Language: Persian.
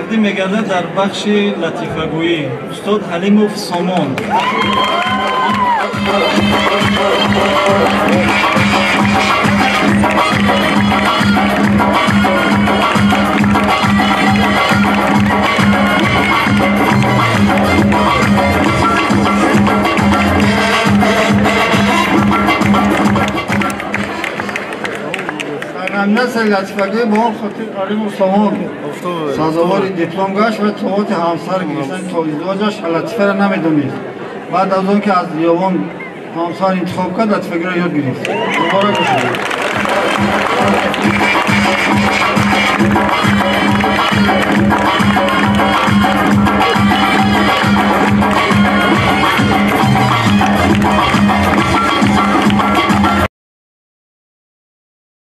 کارکردی میگرده در بخش لطیفه‌گویی. استاد حلیموف سامان. نسل لطیفه‌گویی با هم خطیب حلیموف سامان سازوار دیپلم گشت و توات همسر گرفتن تا ازدواجش لطیفه را نمیدونید. بعد از اون که از یوان همسر انتخاب کرد لطیفه‌گویی را یاد گرفت. دوباره گوش بدید.